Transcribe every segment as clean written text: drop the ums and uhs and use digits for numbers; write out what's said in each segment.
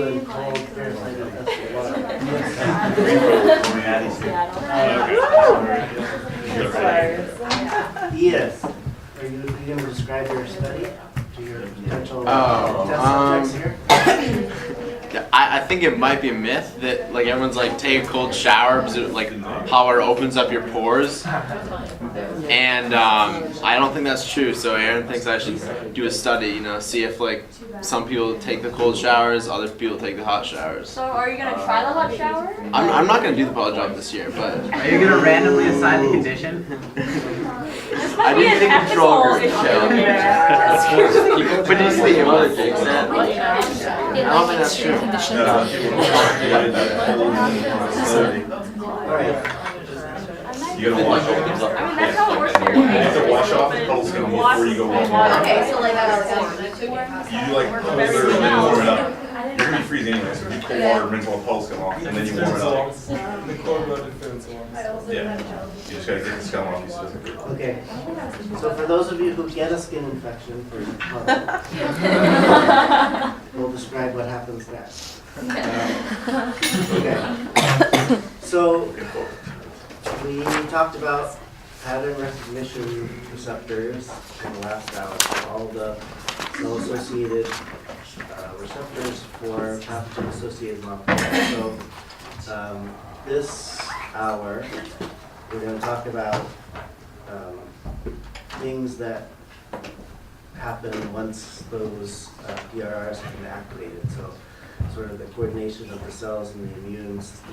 and cold parasitic infested water. Yes. Are you going to describe your study to your potential test subjects here? I think it might be a myth that like everyone's like take a cold shower because it like hot water opens up your pores, and I don't think that's true. So Aaron thinks I should do a study, you know, see if like some people take the cold showers, other people take the hot showers. So are you gonna try the hot shower? I'm not gonna do the polyjob this year, but Are you gonna randomly assign the condition? This I might be didn't an think control ethical group issue show. here. but do you think it would fix that? I don't think that's true. Alright. You gotta wash off. I mean, that's how it works here. You have to wash off the puddle skin before you go wash water. Okay, so like that. You like puddle it and then warm it up. You're gonna be freezing anyway, so you cold water, rinse all the puddle skin off, and then you warm it up. Yeah. You just gotta get the scum off. Okay. So for those of you who get a skin infection for we'll describe what happens next. Okay. So we talked about pattern recognition receptors in the last hour. So all the cell-associated receptors for pathogen-associated molecules. So this hour, we're going to talk about things that happen once those PRRs have been activated. So sort of the coordination of the cells in the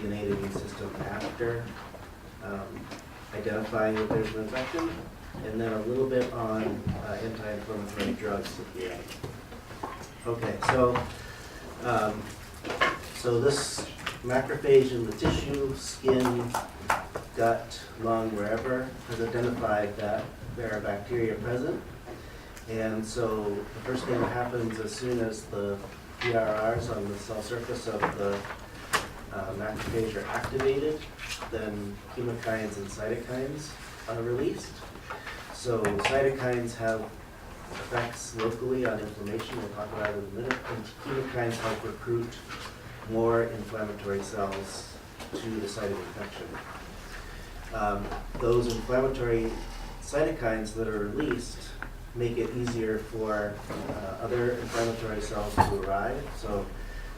innate immune system after identifying that there's an infection, and then a little bit on anti-inflammatory drugs at the end. Okay, so this macrophage in the tissue, skin, gut, lung, wherever, has identified that there are bacteria present. And so the first thing that happens as soon as the PRRs on the cell surface of the macrophage are activated, then chemokines and cytokines are released. So cytokines have effects locally on inflammation, we'll talk about it in a minute, and chemokines help recruit more inflammatory cells to the site of infection. Those inflammatory cytokines that are released make it easier for other inflammatory cells to arrive. So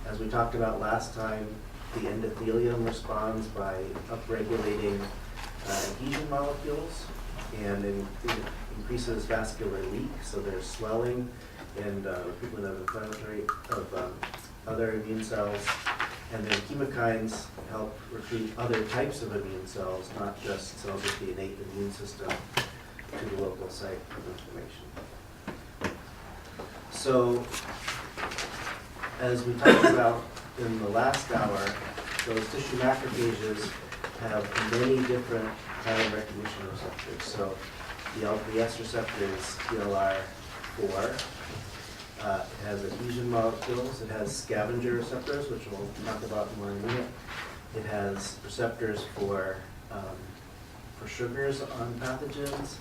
as we talked about last time, the endothelium responds by upregulating adhesion molecules, and it increases vascular leak, so there's swelling and recruitment of inflammatory other immune cells. And then chemokines help recruit other types of immune cells, not just cells of the innate immune system, to the local site of inflammation. So, as we talked about in the last hour, those tissue macrophages have many different pattern recognition receptors. So, the LPS receptor is TLR4. It has adhesion molecules. It has scavenger receptors, which we'll talk about more in a minute. It has receptors for sugars on pathogens,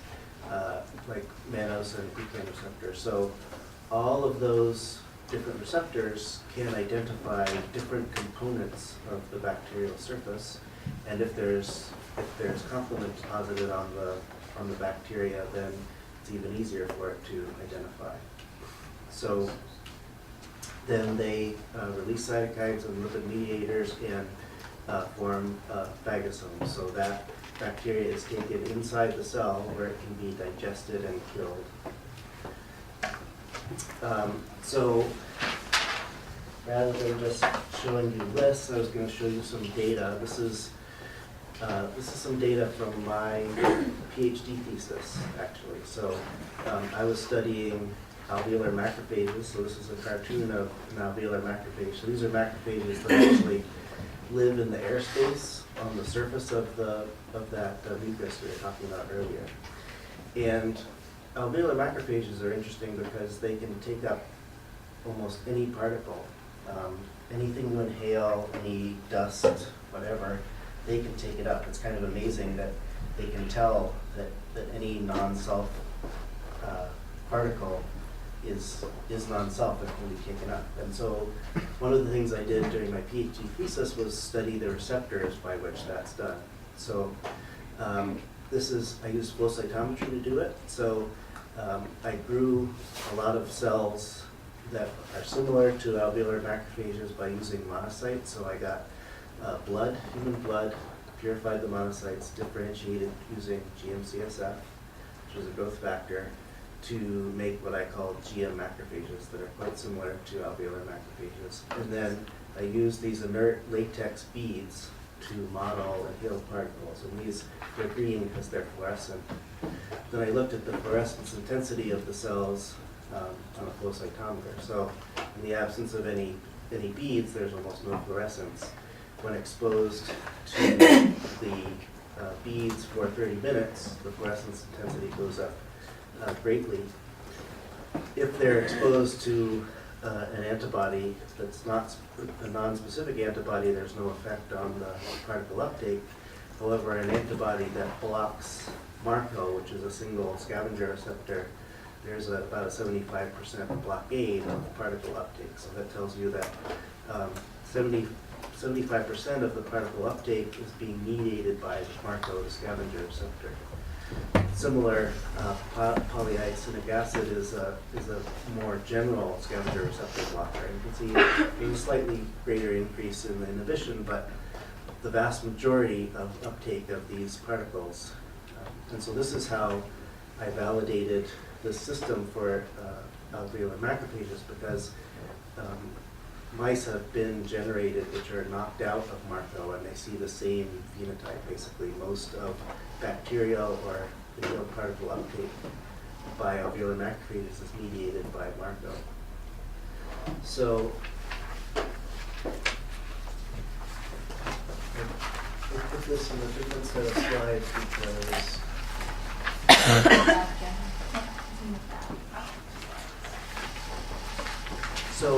like mannose and glucan receptors. So all of those different receptors can identify different components of the bacterial surface, and if there's complement deposited on the bacteria, then it's even easier for it to identify. So then they release cytokines and lipid mediators and form phagocytomes. So that bacteria is taken inside the cell where it can be digested and killed. So rather than just showing you lists, I was going to show you some data. This is some data from my PhD thesis, actually. So I was studying alveolar macrophages. So this is a cartoon of an alveolar macrophage. So these are macrophages that actually live in the airspace on the surface of that mucus we were talking about earlier. And alveolar macrophages are interesting because they can take up almost any particle, anything you inhale, any dust, whatever, they can take it up. It's kind of amazing that they can tell that any non-self particle is non-self and can be taken up. And so one of the things I did during my PhD thesis was study the receptors by which that's done. So I use flow cytometry to do it. So I grew a lot of cells that are similar to alveolar macrophages by using monocytes. So I got human blood, purified the monocytes, differentiated using GM-CSF, which is a growth factor, to make what I call GM macrophages that are quite similar to alveolar macrophages. And then I used these inert latex beads to model inhaled particles. And they're green because they're fluorescent. Then I looked at the fluorescence intensity of the cells on a flow cytometer. So in the absence of any beads, there's almost no fluorescence. When exposed to the beads for 30 minutes, the fluorescence intensity goes up greatly. If they're exposed to an antibody that's not a non-specific antibody, there's no effect on the particle uptake. However, an antibody that blocks MARCO, which is a single scavenger receptor, there's about a 75% blockade of particle uptake. So that tells you that 75% of the particle uptake is being mediated by MARCO, the scavenger receptor. Similar, polyiacidic acid is a more general scavenger receptor blocker. You can see there's a slightly greater increase in the inhibition, but the vast majority of uptake of these particles. And so this is how I validated the system for alveolar macrophages, because mice have been generated which are knocked out of MARCO, and they see the same phenotype. Basically, most of bacterial or inhaled particle uptake by alveolar macrophages is mediated by MARCO. So I'll put this in a different set of slides because so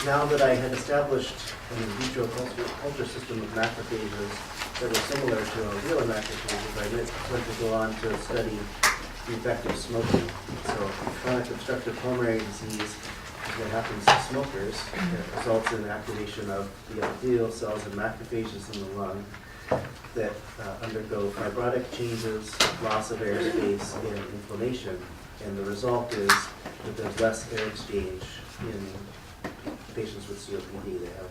now that I had established an in vitro culture system of macrophages that were similar to alveolar macrophages, I went to go on to study the effect of smoking. So chronic obstructive pulmonary disease is what happens to smokers. It results in activation of the epithelial cells and macrophages in the lung that undergo fibrotic changes, loss of airspace, and inflammation. And the result is that there's less air exchange in patients with COPD. They have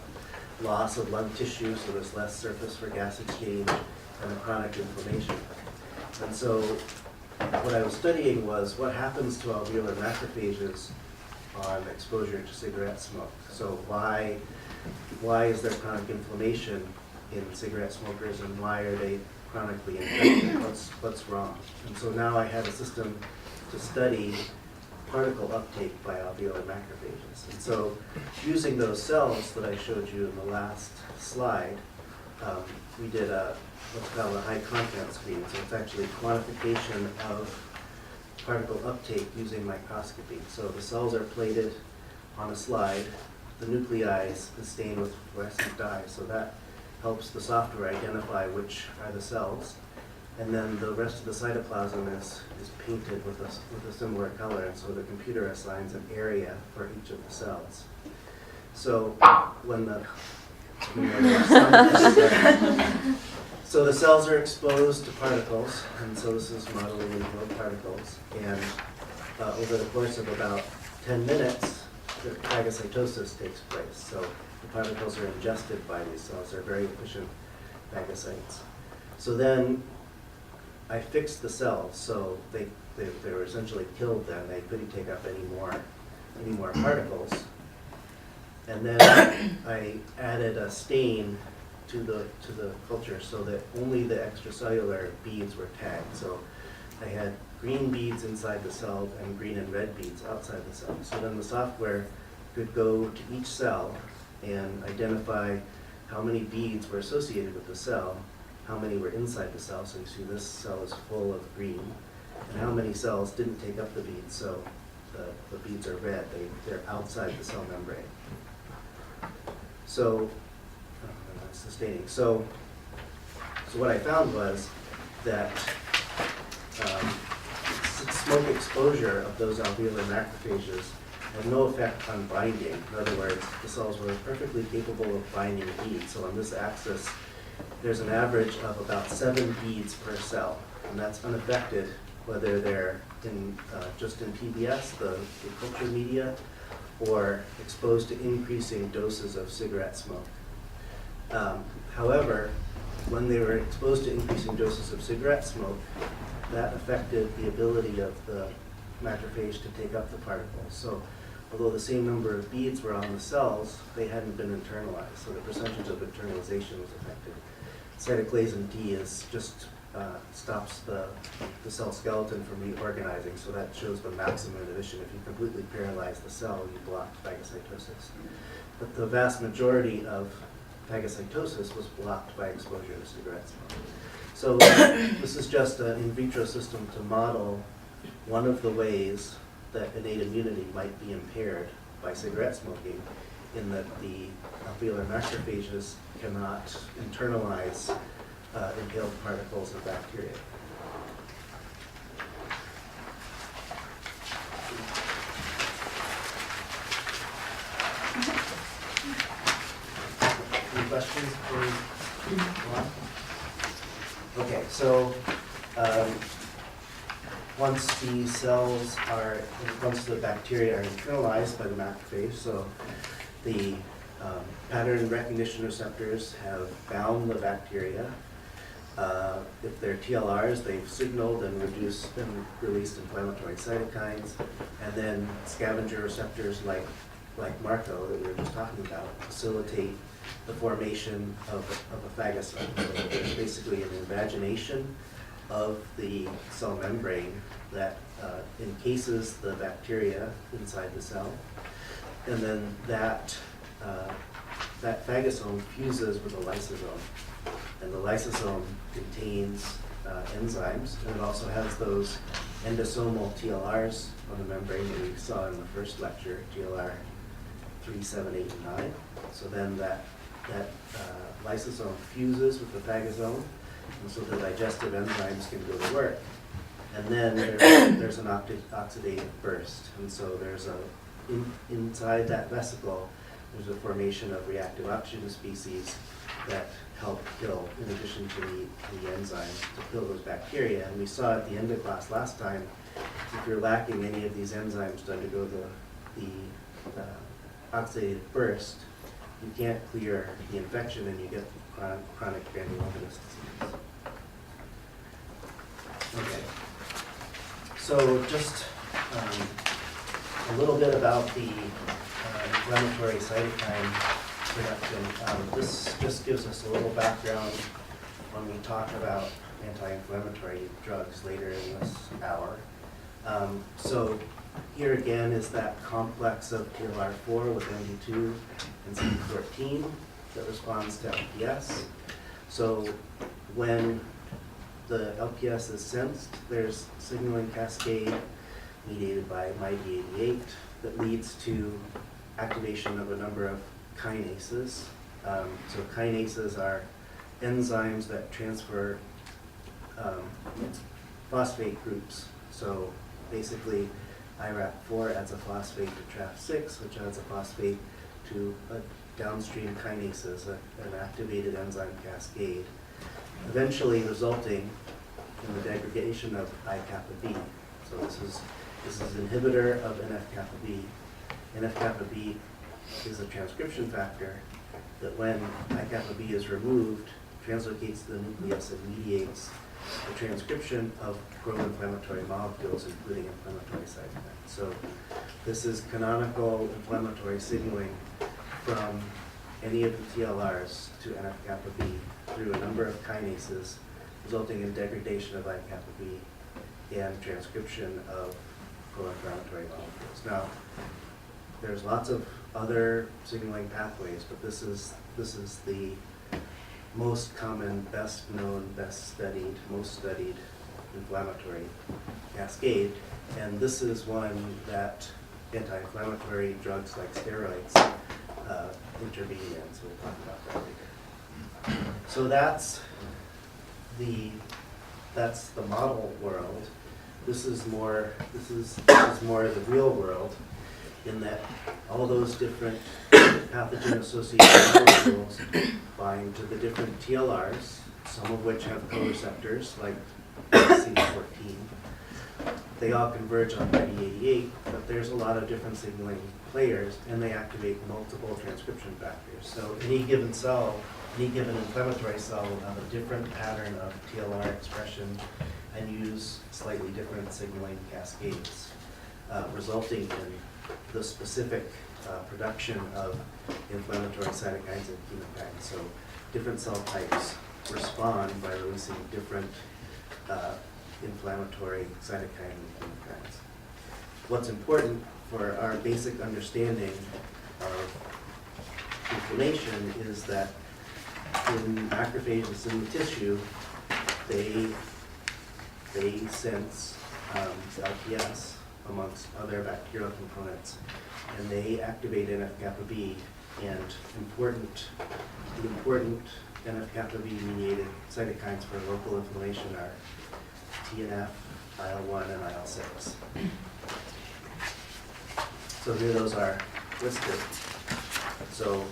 loss of lung tissue, so there's less surface for gas exchange, and a chronic inflammation. And so what I was studying was what happens to alveolar macrophages on exposure to cigarette smoke. So why is there chronic inflammation in cigarette smokers, and why are they chronically infected? What's wrong? And so now I had a system to study particle uptake by alveolar macrophages. And so using those cells that I showed you in the last slide, we did what's called a high content screen. So it's actually quantification of particle uptake using microscopy. So the cells are plated on a slide. The nuclei is stained with fluorescent dye, so that helps the software identify which are the cells. And then the rest of the cytoplasm is painted with a similar color, and so the computer assigns an area for each of the cells. So when so the cells are exposed to particles, and so this is modeling inhaled particles, and over the course of about 10 minutes, the phagocytosis takes place. So the particles are ingested by these cells. They're very efficient phagocytes. So then I fixed the cells, so they were essentially killed then. They couldn't take up any more particles. And then I added a stain to the culture so that only the extracellular beads were tagged. So I had green beads inside the cell and green and red beads outside the cell. So then the software could go to each cell and identify how many beads were associated with the cell, how many were inside the cell. So you see this cell is full of green, and how many cells didn't take up the beads. So the beads are red. They're outside the cell membrane. So that's the staining. So what I found was that smoke exposure of those alveolar macrophages had no effect on binding. In other words, the cells were perfectly capable of binding beads. So on this axis, there's an average of about 7 beads per cell, and that's unaffected whether they're in just in PBS, the culture media, or exposed to increasing doses of cigarette smoke. However, when they were exposed to increasing doses of cigarette smoke, that affected the ability of the macrophage to take up the particles. So although the same number of beads were on the cells, they hadn't been internalized, so the percentage of internalization was affected. Cytoclasin D is just stops the cell skeleton from reorganizing, so that shows the maximum inhibition. If you completely paralyze the cell, you block phagocytosis. But the vast majority of phagocytosis was blocked by exposure to cigarette smoke. So this is just an in vitro system to model one of the ways that innate immunity might be impaired by cigarette smoking, in that the alveolar macrophages cannot internalize inhaled particles of bacteria. Any questions before we go on? Okay, so once the bacteria are internalized by the macrophage, so the pattern recognition receptors have bound the bacteria. If they're TLRs, they've signaled and released inflammatory cytokines, and then scavenger receptors like Marco that we were just talking about facilitate the formation of a phagocyte. So there's basically an invagination of the cell membrane that encases the bacteria inside the cell, and then that phagosome fuses with a lysosome, and the lysosome contains enzymes, and it also has those endosomal TLRs on the membrane that we saw in the first lecture, TLR 3, 7, 8, and 9. So then that lysosome fuses with the phagosome, and so the digestive enzymes can go to work. And then there's an oxidative burst, and so there's inside that vesicle, there's a formation of reactive oxygen species that help kill, in addition to the enzymes, to kill those bacteria. And we saw at the end of class last time, if you're lacking any of these enzymes to undergo the oxidative burst, you can't clear the infection and you get chronic granulomatous disease. Okay, so just a little bit about the inflammatory cytokine production. This just gives us a little background when we talk about anti-inflammatory drugs later in this hour. So here again is that complex of TLR4 with MD2 and CD14 that responds to LPS. So when the LPS is sensed, there's signaling cascade mediated by MyD88 that leads to activation of a number of kinases. So kinases are enzymes that transfer phosphate groups. So basically, IRAP4 adds a phosphate to TRAF6, which adds a phosphate to a downstream kinases, an activated enzyme cascade, eventually resulting in the degradation of I-kappa B. So this is inhibitor of NF-kappa B. NF-kappa B is a transcription factor that when I-kappa B is removed, translocates to the nucleus and mediates the transcription of pro-inflammatory molecules, including inflammatory cytokines. So this is canonical inflammatory signaling from any of the TLRs to NF-kappa B through a number of kinases, resulting in degradation of I-kappa B and transcription of pro-inflammatory molecules. Now, there's lots of other signaling pathways, but this is the most common, best known, best studied, most studied inflammatory cascade, and this is one that anti-inflammatory drugs like steroids intervene in, so we'll talk about that later. So that's the model world. This is more the real world. in that all those different pathogen-associated molecules bind to the different TLRs, some of which have co-receptors like CD14. They all converge on ID88, but there's a lot of different signaling players, and they activate multiple transcription factors. So any given cell, any given inflammatory cell will have a different pattern of TLR expression and use slightly different signaling cascades, resulting in the specific production of inflammatory cytokines and chemokines. So different cell types respond by releasing different inflammatory cytokine and chemokines. What's important for our basic understanding of inflammation is that in macrophages in the tissue, they sense LPS amongst other bacterial components, and they activate NF-kappa B, and the important NF-kappa B mediated cytokines for local inflammation are TNF, IL-1, and IL-6. So here those are listed. So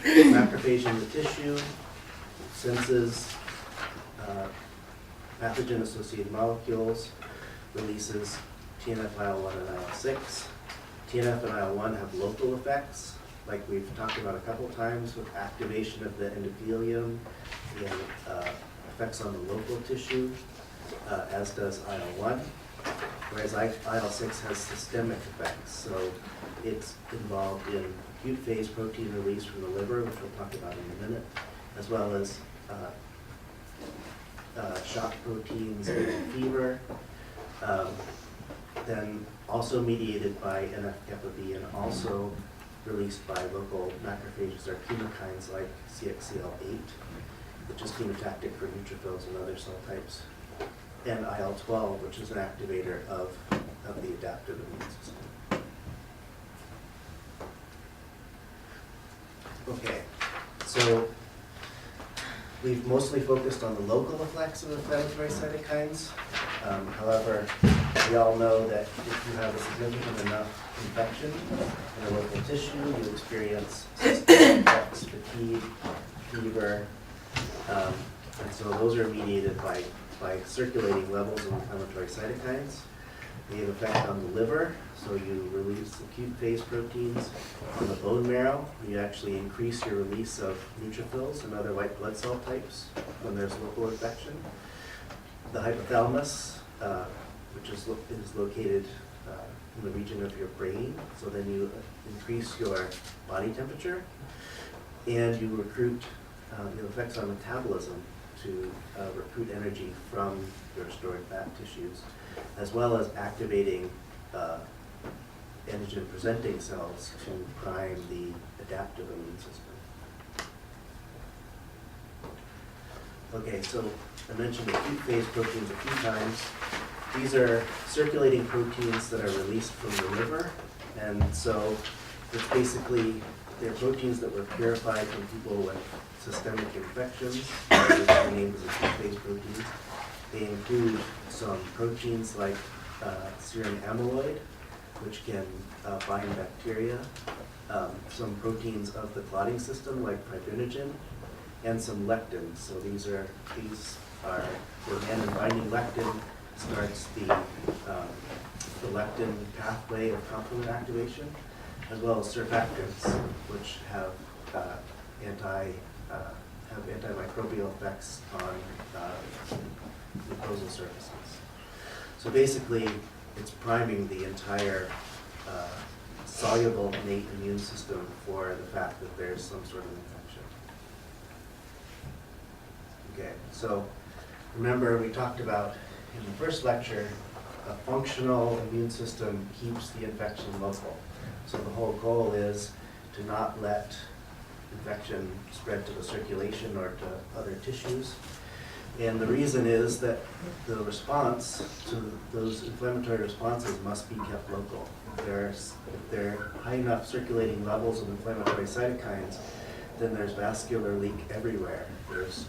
macrophage in the tissue senses pathogen-associated molecules, releases TNF, IL-1, and IL-6. TNF and IL-1 have local effects, like we've talked about a couple times with activation of the endothelium and effects on the local tissue, as does IL-1. Whereas IL-6 has systemic effects, so it's involved in acute phase protein release from the liver, which we'll talk about in a minute, as well as shock proteins and fever, then also mediated by NF-kappa B and also released by local macrophages or chemokines like CXCL8, which is chemotactic for neutrophils and other cell types, and IL-12, which is an activator of the adaptive immune system. Okay, so we've mostly focused on the local effects of inflammatory cytokines. However, we all know that if you have a significant enough infection in a local tissue, you experience systemic effects, fatigue, fever, and so those are mediated by circulating levels of inflammatory cytokines. They have effect on the liver, so you release acute phase proteins. On the bone marrow, you actually increase your release of neutrophils and other white blood cell types when there's local infection. The hypothalamus, which is located in the region of your brain, so then you increase your body temperature, and you recruit, you have effects on metabolism to recruit energy from your stored fat tissues, as well as activating antigen-presenting cells to prime the adaptive immune system. Okay, so I mentioned acute phase proteins a few times. These are circulating proteins that are released from the liver, and so it's basically, they're proteins that were purified from people with systemic infections, they're named as acute phase proteins. They include some proteins like serum amyloid, which can bind bacteria, some proteins of the clotting system like fibrinogen, and some lectins. So these are the antigen-binding lectin starts the lectin pathway of complement activation, as well as surfactants, which have antimicrobial effects on mucosal surfaces. So basically, it's priming the entire soluble innate immune system for the fact that there's some sort of infection. Okay, so remember we talked about in the first lecture, a functional immune system keeps the infection local. So the whole goal is to not let infection spread to the circulation or to other tissues. And the reason is that the response to those inflammatory responses must be kept local. If there are high enough circulating levels of inflammatory cytokines, then there's vascular leak everywhere. There's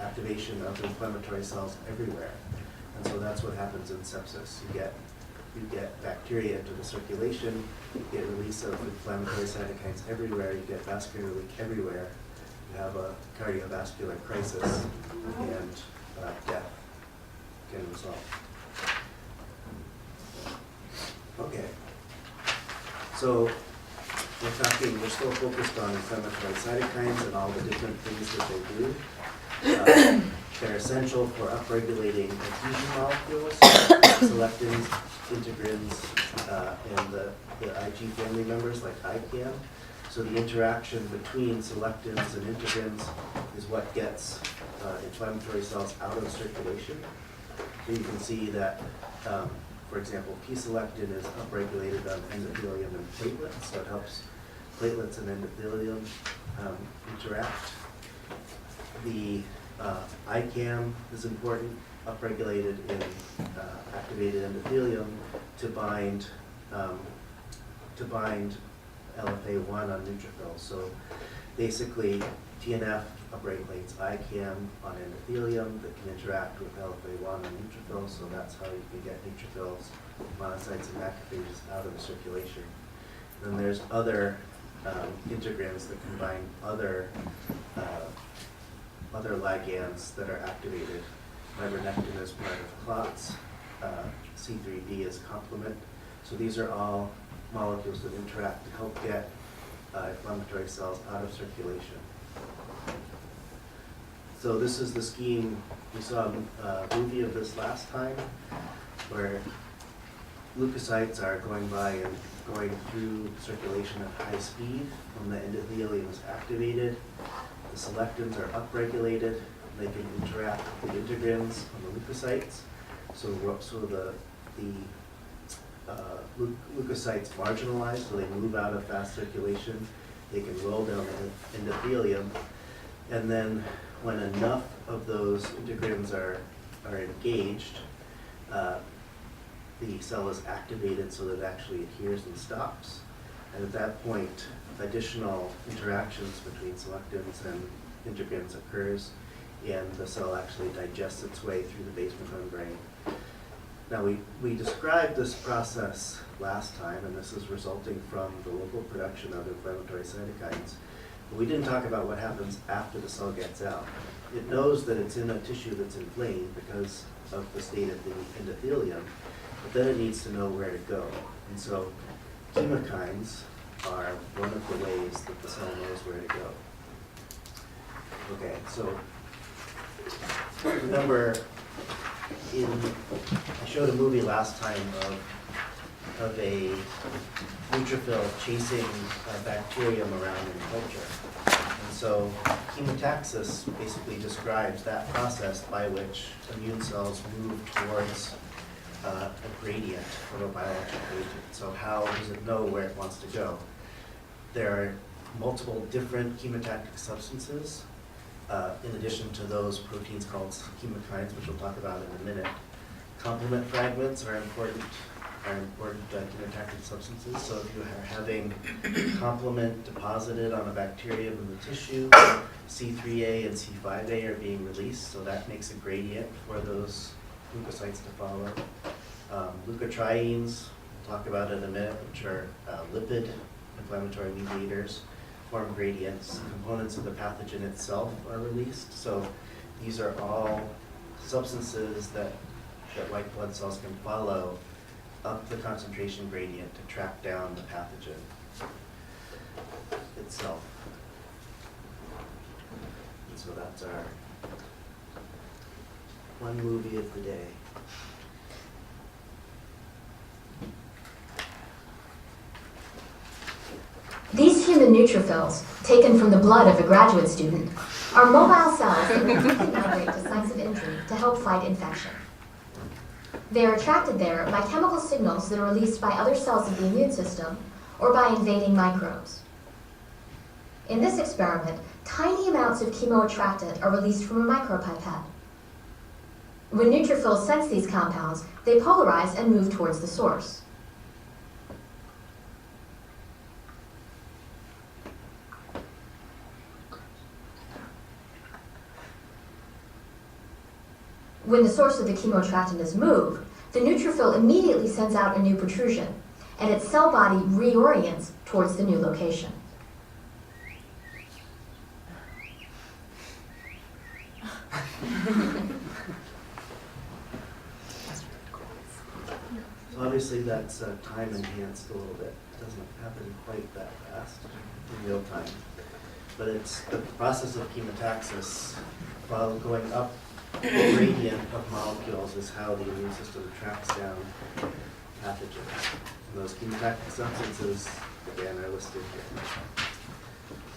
activation of inflammatory cells everywhere. And so that's what happens in sepsis. You get you get bacteria into the circulation, you get release of inflammatory cytokines everywhere, you get vascular leak everywhere, you have a cardiovascular crisis, and death can result. Okay. So we're still focused on inflammatory cytokines and all the different things that they do. They're essential for upregulating adhesion molecules, selectins, integrins, and the Ig family members like ICAM. So the interaction between selectins and integrins is what gets inflammatory cells out of circulation. So you can see that, for example, P-selectin is upregulated on endothelium and platelets, so it helps platelets and endothelium interact. The ICAM is important, upregulated in activated endothelium to bind LFA1 on neutrophils. So basically, TNF upregulates ICAM on endothelium that can interact with LFA1 on neutrophils, so that's how you can get neutrophils, monocytes, and macrophages out of the circulation. Then there's other integrins that combine other ligands that are activated. Ivermectin is part of clots, C3b is complement. So these are all molecules that interact to help get inflammatory cells out of circulation. So this is the scheme. We saw a movie of this last time where leukocytes are going by and going through circulation at high speed when the endothelium is activated. The selectins are upregulated. They can interact with the integrins on the leukocytes. So the leukocytes marginalize, so they move out of fast circulation. They can roll down the endothelium. And then when enough of those integrins are engaged, the cell is activated so that it actually adheres and stops. And at that point, additional interactions between selectins and integrins occurs, and the cell actually digests its way through the basement membrane. Now we described this process last time, and this is resulting from the local production of inflammatory cytokines. But we didn't talk about what happens after the cell gets out. It knows that it's in a tissue that's inflamed because of the state of the endothelium, but then it needs to know where to go. And so chemokines are one of the ways that the cell knows where to go. Okay, so remember, I showed a movie last time of a neutrophil chasing a bacterium around in culture. And so chemotaxis basically describes that process by which immune cells move towards a gradient of a biological agent. So how does it know where it wants to go? There are multiple different chemotactic substances, in addition to those proteins called chemokines, which we'll talk about in a minute. Complement fragments are important chemotactic substances. So if you are having complement deposited on a bacterium in the tissue, C3a and C5a are being released, so that makes a gradient for those leukocytes to follow. Leukotrienes, we'll talk about in a minute, which are lipid inflammatory mediators, form gradients. Components of the pathogen itself are released. So these are all substances that white blood cells can follow up the concentration gradient to track down the pathogen itself. And so that's our one movie of the day. These human neutrophils, taken from the blood of a graduate student, are mobile cells that repeatedly migrate to sites of injury to help fight infection. They are attracted there by chemical signals that are released by other cells of the immune system or by invading microbes. In this experiment, tiny amounts of chemoattractant are released from a micropipette. When neutrophils sense these compounds, they polarize and move towards the source. When the source of the chemoattractant is moved, the neutrophil immediately sends out a new protrusion, and its cell body reorients towards the new location. So obviously that's time enhanced a little bit. It doesn't happen quite that fast in real time. But it's the process of chemotaxis, while going up the gradient of molecules is how the immune system tracks down pathogens. And those chemotactic substances, again, are listed here.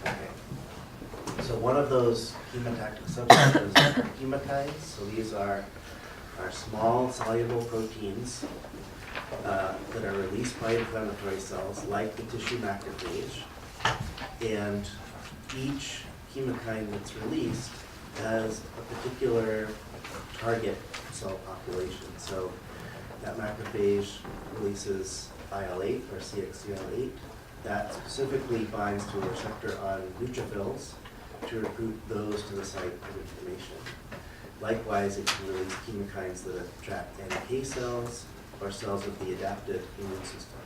Okay. So one of those chemotactic substances are chemokines. So these are small soluble proteins that are released by inflammatory cells, like the tissue macrophage. And each chemokine that's released has a particular target cell population. So that macrophage releases IL-8 or CXCL8. That specifically binds to a receptor on neutrophils to recruit those to the site of inflammation. Likewise, it can release chemokines that attract NK cells or cells of the adaptive immune system.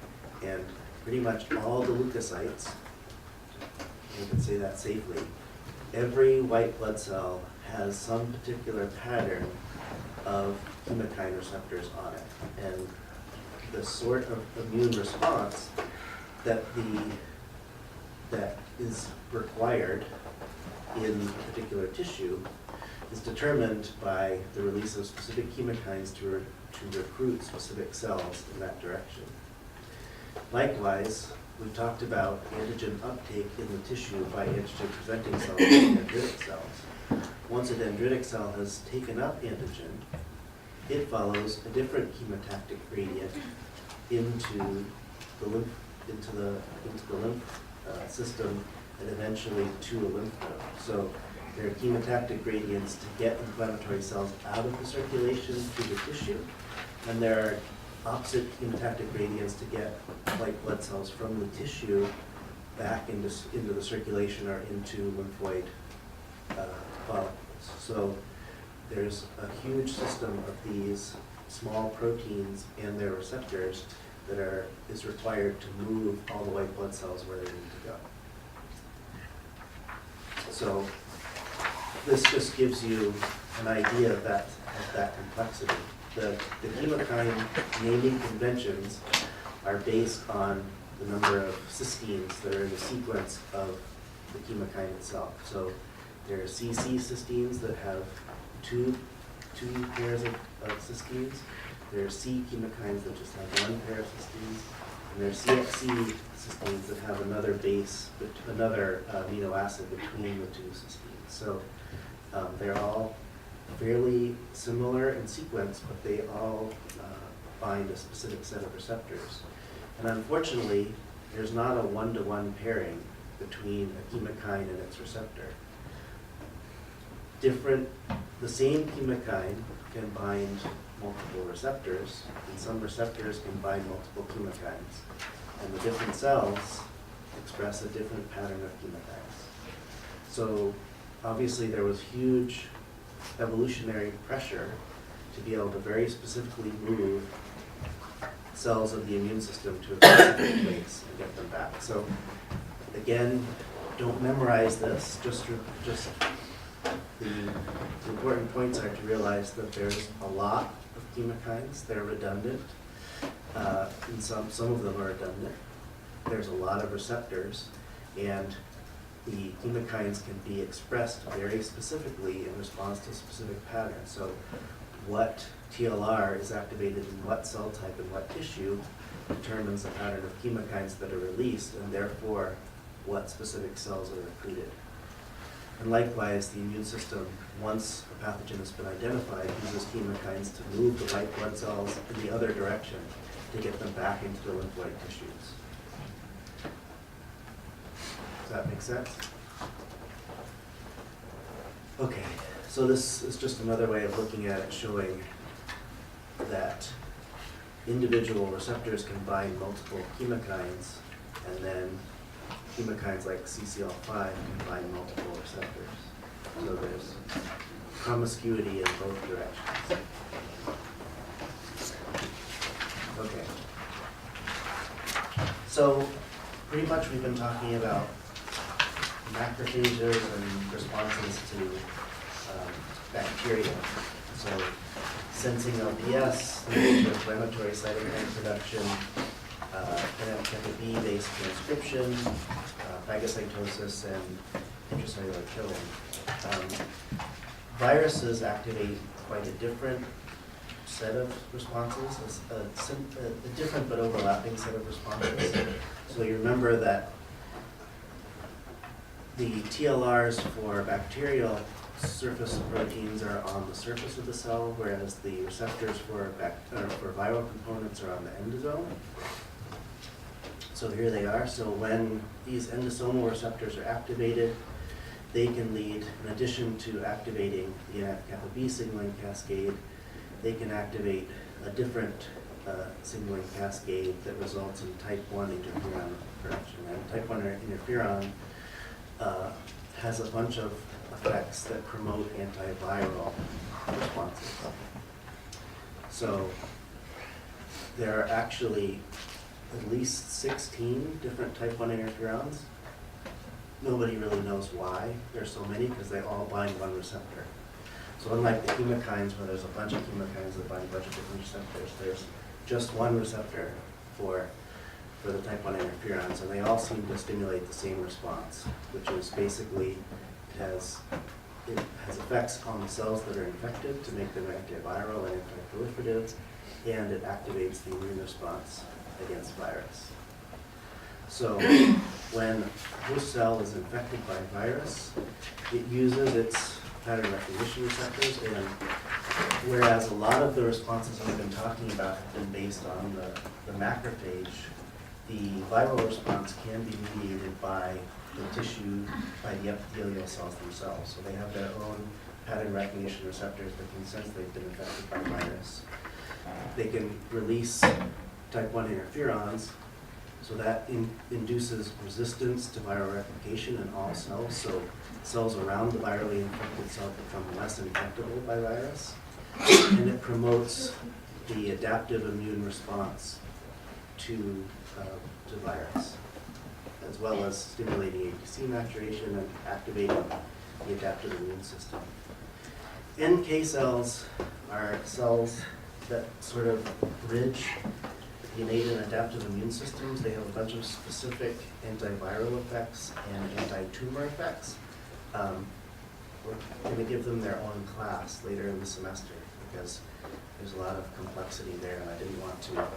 And pretty much all the leukocytes, you can say that safely, every white blood cell has some particular pattern of chemokine receptors on it. And the sort of immune response that is required in a particular tissue is determined by the release of specific chemokines to recruit specific cells in that direction. Likewise, we've talked about antigen uptake in the tissue by antigen-presenting cells and dendritic cells. Once a dendritic cell has taken up antigen, it follows a different chemotactic gradient into the lymph system and eventually to a lymph node. So there are chemotactic gradients to get inflammatory cells out of the circulation to the tissue, and there are opposite chemotactic gradients to get white blood cells from the tissue back into the circulation or into lymphoid follicles. So there's a huge system of these small proteins and their receptors that is required to move all the white blood cells where they need to go. So this just gives you an idea of that complexity. The chemokine naming conventions are based on the number of cysteines that are in the sequence of the chemokine itself. So there are CC cysteines that have two pairs of cysteines. There are C chemokines that just have one pair of cysteines. And there are CXC cysteines that have another amino acid between the two cysteines. So they're all fairly similar in sequence, but they all bind a specific set of receptors. And unfortunately, there's not a one-to-one pairing between a chemokine and its receptor. The same chemokine can bind multiple receptors, and some receptors can bind multiple chemokines. And the different cells express a different pattern of chemokines. So obviously there was huge evolutionary pressure to be able to very specifically move cells of the immune system to a specific place and get them back. So again, don't memorize this, just the important points are to realize that there's a lot of chemokines. They're redundant, and some of them are redundant. There's a lot of receptors, and the chemokines can be expressed very specifically in response to specific patterns. So what TLR is activated in what cell type and what tissue determines the pattern of chemokines that are released, and therefore what specific cells are recruited. And likewise, the immune system, once a pathogen has been identified, uses chemokines to move the white blood cells in the other direction to get them back into the lymphoid tissues. Does that make sense? Okay, so this is just another way of looking at it, showing that individual receptors can bind multiple chemokines, and then chemokines like CCL5 can bind multiple receptors. So there's promiscuity in both directions. So pretty much we've been talking about macrophages and responses to bacteria. So sensing LPS, inflammatory cytokine production, NF-kappa B-based transcription, phagocytosis, and intracellular killing. Viruses activate quite a different set of responses, a different but overlapping set of responses. So you remember that the TLRs for bacterial surface proteins are on the surface of the cell, whereas the receptors for viral components are on the endosome. So here they are. So when these endosomal receptors are activated, they can lead, in addition to activating the NF-kappa B signaling cascade, they can activate a different signaling cascade that results in type 1 interferon production. And type 1 interferon has a bunch of effects that promote antiviral responses. So there are actually at least 16 different type 1 interferons. Nobody really knows why there's so many, because they all bind one receptor. So unlike the chemokines, where there's a bunch of chemokines that bind a bunch of different receptors, there's just one receptor for the type 1 interferons, and they all seem to stimulate the same response, which is basically it has effects on the cells that are infected to make them antiviral and anti-proliferative, and it activates the immune response against virus. So when a host cell is infected by virus, it uses its pattern recognition receptors, and whereas a lot of the responses we've been talking about have been based on the macrophage, the viral response can be mediated by the tissue, by the epithelial cells themselves. So they have their own pattern recognition receptors that can sense they've been infected by virus. They can release type 1 interferons, so that induces resistance to viral replication in all cells. So cells around the virally infected cell become less infectable by virus, and it promotes the adaptive immune response to virus, as well as stimulating APC maturation and activating the adaptive immune system. NK cells are cells that sort of bridge the innate and adaptive immune systems. They have a bunch of specific antiviral effects and anti-tumor effects. We're going to give them their own class later in the semester, because there's a lot of complexity there, and I didn't want to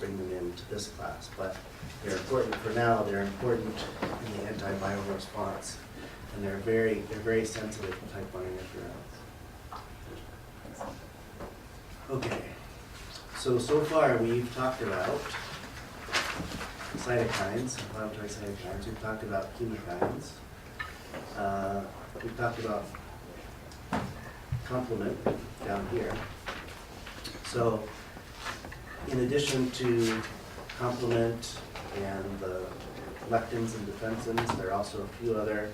bring them into this class. But they're important for now. They're important in the antiviral response, and they're very sensitive to type 1 interferons. Okay. So far we've talked about cytokines, inflammatory cytokines. We've talked about chemokines. We've talked about complement down here. So in addition to complement and the lectins and defensins, there are also a few other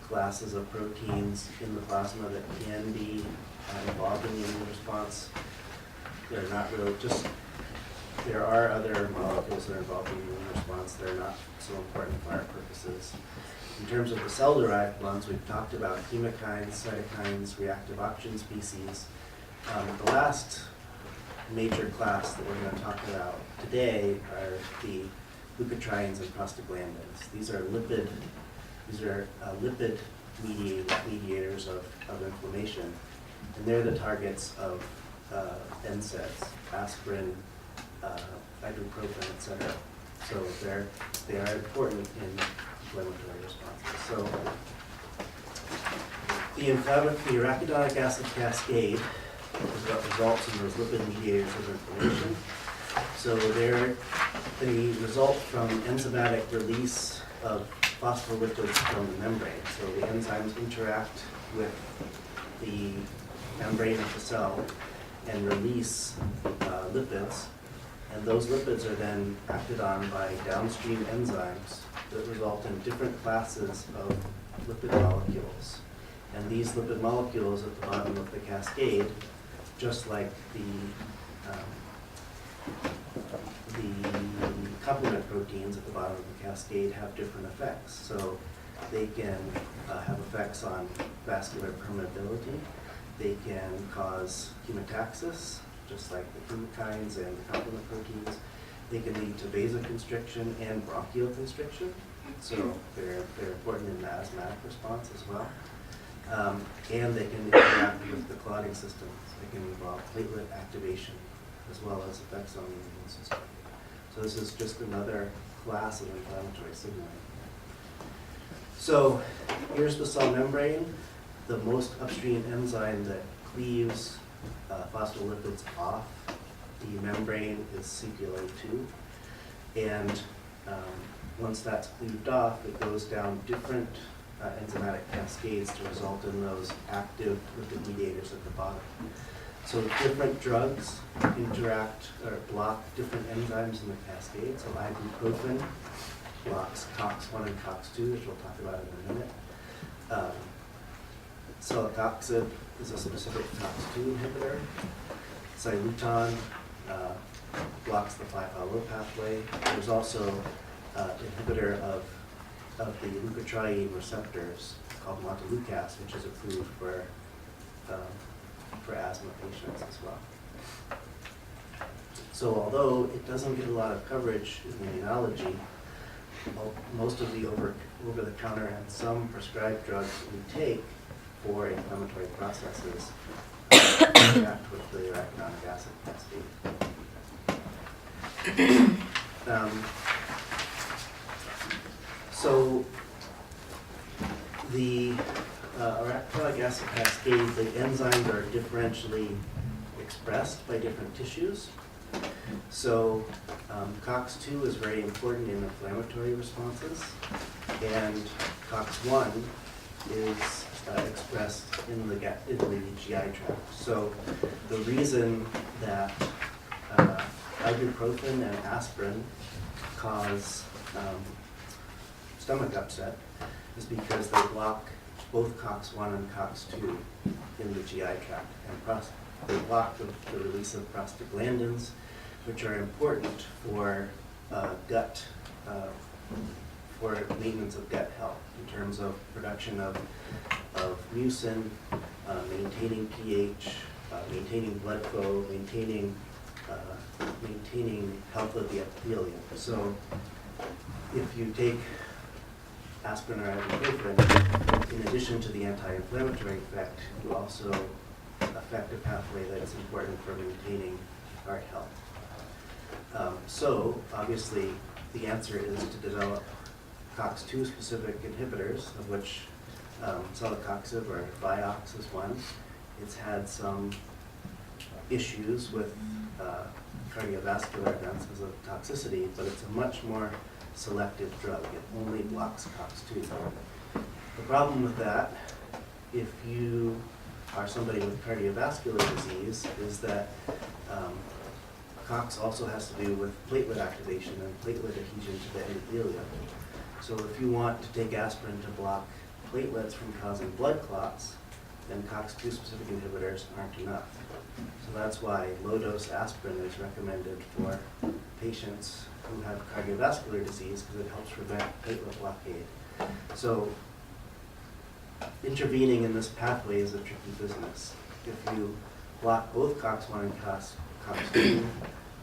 classes of proteins in the plasma that can be involved in the immune response. They're not really there are other molecules that are involved in the immune response. They're not so important for our purposes. In terms of the cell-derived ones, we've talked about chemokines, cytokines, reactive oxygen species. The last major class that we're going to talk about today are the leukotrienes and prostaglandins. These are lipid mediators of inflammation, and they're the targets of NSAIDs, aspirin, ibuprofen, etc. So they are important in inflammatory responses. So the arachidonic acid cascade is what results in those lipid mediators of inflammation. So they result from enzymatic release of phospholipids from the membrane. So the enzymes interact with the membrane of the cell and release lipids, and those lipids are then acted on by downstream enzymes that result in different classes of lipid molecules. And these lipid molecules at the bottom of the cascade, just like the complement proteins at the bottom of the cascade have different effects. So they can have effects on vascular permeability. They can cause hemataxis, just like the chemokines and the complement proteins. They can lead to vasoconstriction and bronchial constriction. So they're important in the asthmatic response as well. And they can interact with the clotting system. They can involve platelet activation as well as effects on the immune system. So this is just another class of inflammatory signaling. So here's the cell membrane. The most upstream enzyme that cleaves phospholipids off the membrane is CPLA2. And once that's cleaved off, it goes down different enzymatic cascades to result in those active lipid mediators at the bottom. So different drugs interact or block different enzymes in the cascade. So ibuprofen blocks COX-1 and COX-2, which we'll talk about in a minute. Celecoxib is a specific COX-2 inhibitor. Cyluton blocks the 5-HALO pathway. There's also an inhibitor of the leukotriene receptors called montelukast, which is approved for asthma patients as well. So although it doesn't get a lot of coverage in immunology, most of the over-the-counter and some prescribed drugs we take for inflammatory processes interact with the arachidonic acid cascade. So the arachidonic acid cascade, the enzymes are differentially expressed by different tissues. So COX-2 is very important in inflammatory responses, and COX-1 is expressed in the GI tract. So the reason that ibuprofen and aspirin cause stomach upset is because they block both COX-1 and COX-2 in the GI tract, and they block the release of prostaglandins, which are important for gut, for maintenance of gut health in terms of production of mucin, maintaining pH, maintaining blood flow, maintaining health of the epithelium. So if you take aspirin or ibuprofen, in addition to the anti-inflammatory effect, you also affect a pathway that is important for maintaining heart health. So obviously the answer is to develop COX-2 specific inhibitors, of which celecoxib or Vioxx is one. It's had some issues with cardiovascular events as a toxicity, but it's a much more selective drug. It only blocks COX-2. The problem with that, if you are somebody with cardiovascular disease, is that COX also has to do with platelet activation and platelet adhesion to the endothelium. So if you want to take aspirin to block platelets from causing blood clots, then COX-2 specific inhibitors aren't enough. So that's why low-dose aspirin is recommended for patients who have cardiovascular disease because it helps prevent platelet blockade. So intervening in this pathway is a tricky business. If you block both COX-1 and COX-2,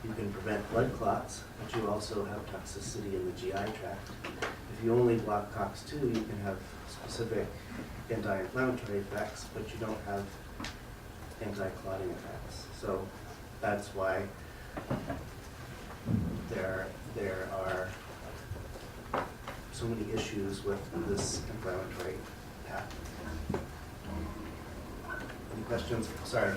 you can prevent blood clots, but you also have toxicity in the GI tract. If you only block COX-2, you can have specific anti-inflammatory effects, but you don't have anti-clotting effects. So that's why there are so many issues with this inflammatory path. Any questions? Sorry.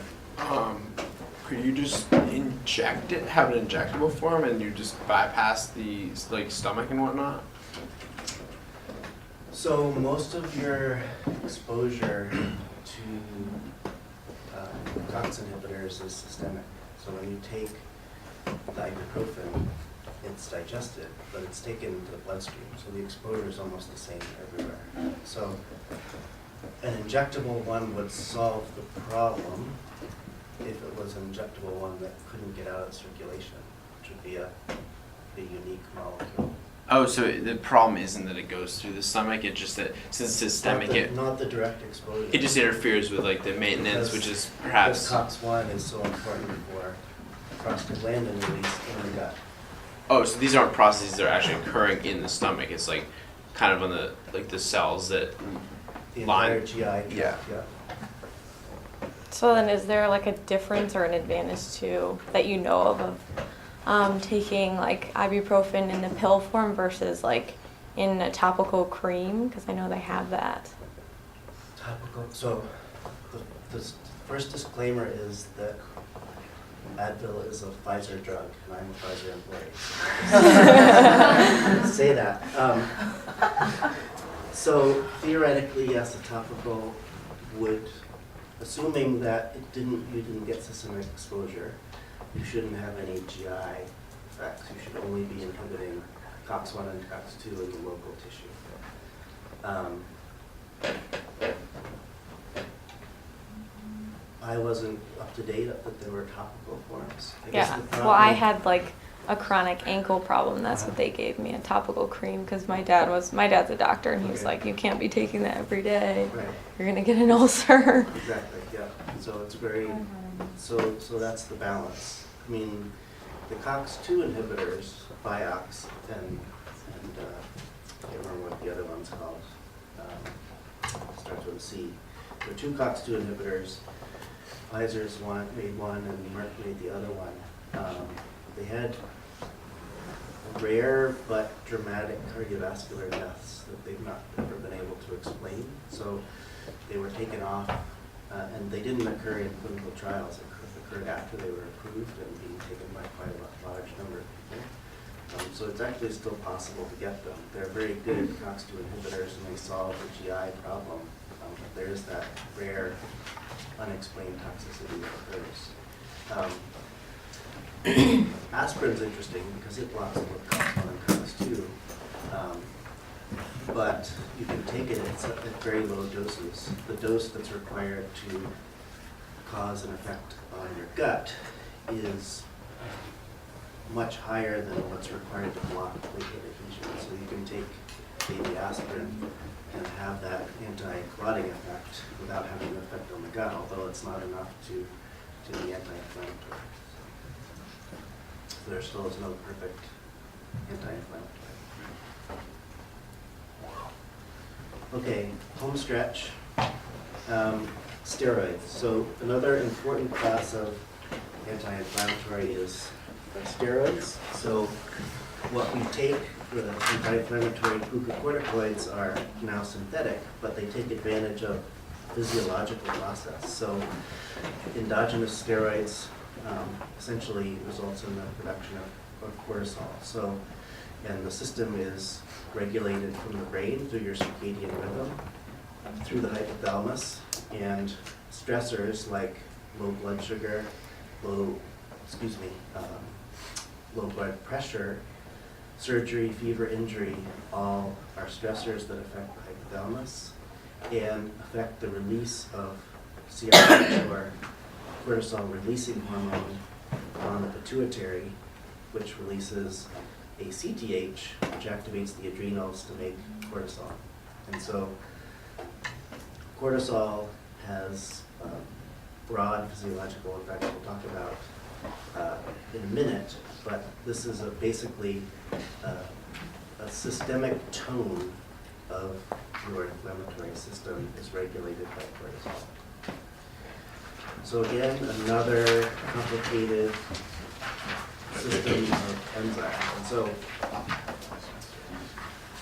Could you just inject it, have an injectable form, and you just bypass the stomach and whatnot? So most of your exposure to COX inhibitors is systemic. So when you take the ibuprofen, it's digested, but it's taken into the bloodstream. So the exposure is almost the same everywhere. So an injectable one would solve the problem if it was an injectable one that couldn't get out of circulation, which would be a a unique molecule. Oh, so the problem isn't that it goes through the stomach, it's just that since it's systemic, Not the direct exposure. it just interferes with like the maintenance, Because- which is Because perhaps. COX-1 is so important for prostaglandin release in the gut. Oh, so these aren't processes that are actually occurring in the stomach. It's like kind of on the like the cells that. The Line. entire GI tract, Yeah. yeah. So then is there like a difference or an advantage to that you know of taking like ibuprofen in the pill form versus like in a topical cream? Because I know they have that. Topical, so the first disclaimer is that Advil is a Pfizer drug, and I'm a Pfizer employee. Say that. So theoretically, yes, a topical would, assuming that you didn't get systemic exposure, you shouldn't have any GI effects. You should only be inhibiting COX-1 and COX-2 in the local tissue. I wasn't up to date that there were topical forms. I guess Yeah. the Well, I problem- had like a chronic ankle problem. That's what they gave me, a topical cream, because my dad's a doctor, and he was Okay. like, you can't be taking that every day. Right, You're gonna get an ulcer. exactly, yeah. So it's very, so that's the balance. I mean, the COX-2 inhibitors, Vioxx and I can't remember what the other one's called. Starts with a C. There are two COX-2 inhibitors. Pfizer's made one and Merck made the other one. They had rare but dramatic cardiovascular deaths that they've not ever been able to explain. So they were taken off, and they didn't occur in clinical trials. It occurred after they were approved and being taken by quite a large number of people. So it's actually still possible to get them. They're very good COX-2 inhibitors, and they solve the GI problem. But there's that rare, unexplained toxicity that occurs. Aspirin's interesting because it blocks both COX-1 and COX-2, but you can take it at very low doses. The dose that's required to cause an effect on your gut is much higher than what's required to block platelet adhesion. So you can take baby aspirin and have that anti-clotting effect without having an effect on the gut, although it's not enough to be anti-inflammatory. There still is no perfect anti-inflammatory. Okay, home stretch. Steroids. So another important class of anti-inflammatory is steroids. So what we take, the anti-inflammatory glucocorticoids are now synthetic, but they take advantage of physiological process. So endogenous steroids essentially results in the production of cortisol. So, and the system is regulated from the brain through your circadian rhythm, through the hypothalamus, and stressors like low blood sugar, low blood pressure, surgery, fever, injury, all are stressors that affect the hypothalamus and affect the release of CRH, or cortisol releasing hormone, on the pituitary, which releases ACTH, which activates the adrenals to make cortisol. And so cortisol has broad physiological effects we'll talk about in a minute, but this is basically a systemic tone of your inflammatory system is regulated by cortisol. So again, another complicated system of enzymes. And so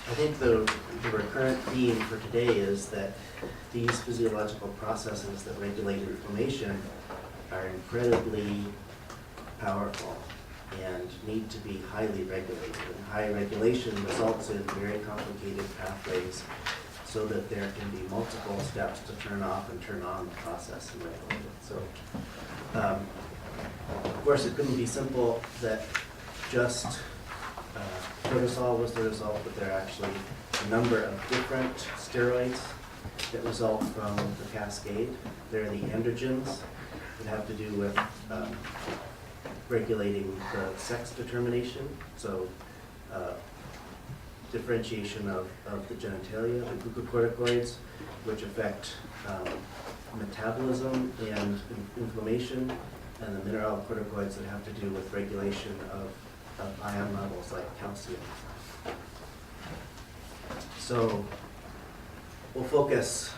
I think the recurrent theme for today is that these physiological processes that regulate inflammation are incredibly powerful and need to be highly regulated. And high regulation results in very complicated pathways so that there can be multiple steps to turn off and turn on the process and regulate it. So, of course, it couldn't be simple that just cortisol was the result, but there are actually a number of different steroids that result from the cascade. There are the androgens that have to do with regulating the sex determination, so differentiation of the genitalia, the glucocorticoids, which affect metabolism and inflammation, and the mineralocorticoids that have to do with regulation of ion levels like calcium. So we'll focus,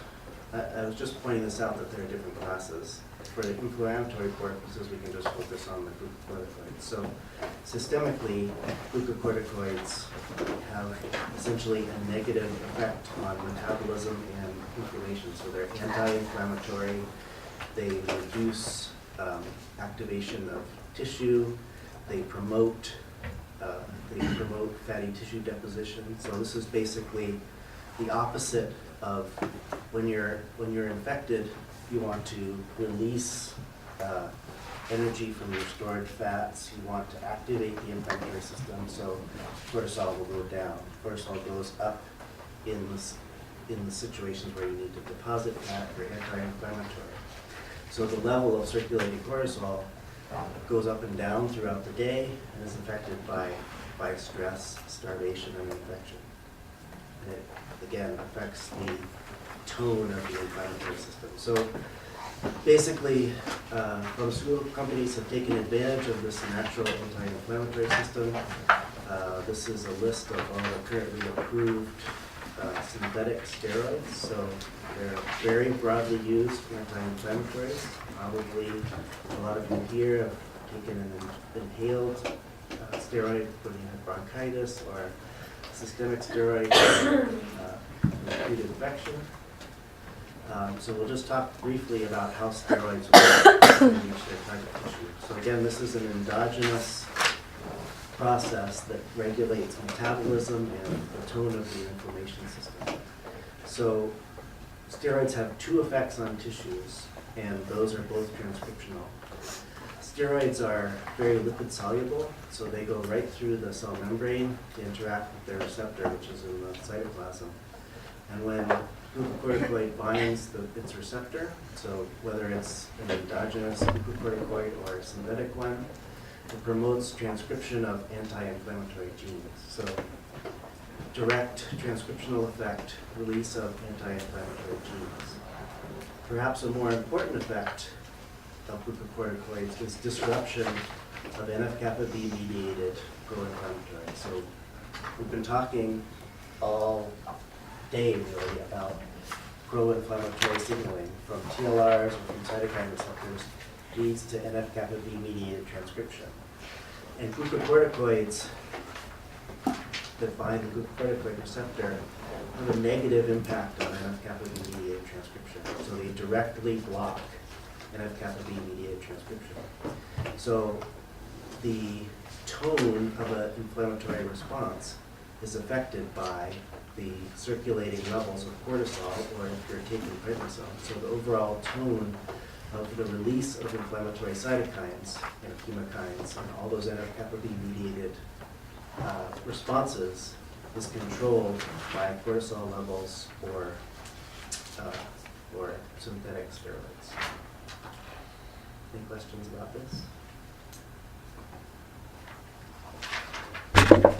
I was just pointing this out that there are different classes. For the inflammatory purposes, we can just focus on the glucocorticoids. So systemically, glucocorticoids have essentially a negative effect on metabolism and inflammation. So they're anti-inflammatory, they reduce activation of tissue, they promote fatty tissue deposition. So this is basically the opposite of when you're infected, you want to release energy from your stored fats. You want to activate the inflammatory system, so cortisol will go down. Cortisol goes up in the situations where you need to deposit fat for anti-inflammatory. So the level of circulating cortisol goes up and down throughout the day and is affected by stress, starvation, and infection. And it, again, affects the tone of the inflammatory system. So basically, pharmaceutical companies have taken advantage of this natural anti-inflammatory system. This is a list of all the currently approved synthetic steroids. So they're very broadly used anti-inflammatories. Probably a lot of you here have taken an inhaled steroid when you have bronchitis, or systemic steroid acute infection. So we'll just talk briefly about how steroids work and reach their target tissue. So again, this is an endogenous process that regulates metabolism and the tone of the inflammation system. So steroids have two effects on tissues, and those are both transcriptional. Steroids are very lipid soluble, so they go right through the cell membrane to interact with their receptor, which is in the cytoplasm. And when glucocorticoid binds its receptor, so whether it's an endogenous glucocorticoid or a synthetic one, it promotes transcription of anti-inflammatory genes. So direct transcriptional effect, release of anti-inflammatory genes. Perhaps a more important effect of glucocorticoids is disruption of NF-kappa B mediated pro-inflammatory. So we've been talking all day really about pro-inflammatory signaling from TLRs or from cytokine receptors leads to NF-kappa B mediated transcription. And glucocorticoids that bind the glucocorticoid receptor have a negative impact on NF-kappa B mediated transcription. So they directly block NF-kappa B mediated transcription. So the tone of an inflammatory response is affected by the circulating levels of cortisol, or if you're taking prednisone. So the overall tone of the release of inflammatory cytokines and chemokines and all those NF-kappa B mediated responses is controlled by cortisol levels or synthetic steroids. Any questions about this?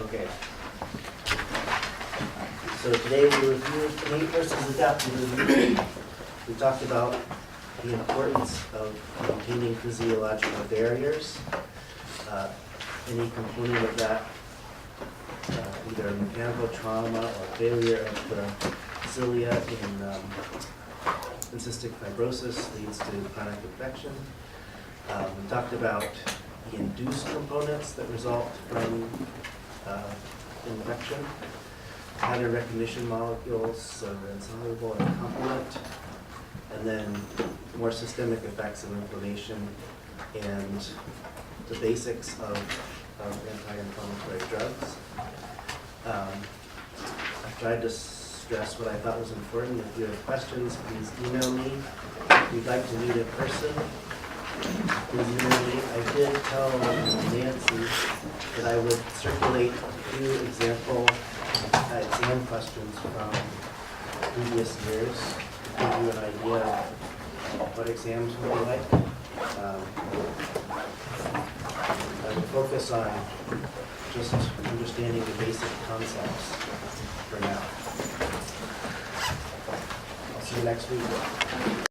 Okay. So today we reviewed innate versus adaptive immunity. We talked about the importance of maintaining physiological barriers. Any component of that, either mechanical trauma or failure of the cilia in cystic fibrosis leads to chronic infection. We talked about the induced components that result from infection, pattern recognition molecules, so they're insoluble and complement, and then more systemic effects of inflammation and the basics of anti-inflammatory drugs. I've tried to stress what I thought was important. If you have questions, please email me. If you'd like to meet in person, please email me. I did tell Nancy that I would circulate a few example exam questions from previous years to give you an idea of what exams would be like. I will focus on just understanding the basic concepts for now. I'll see you next week.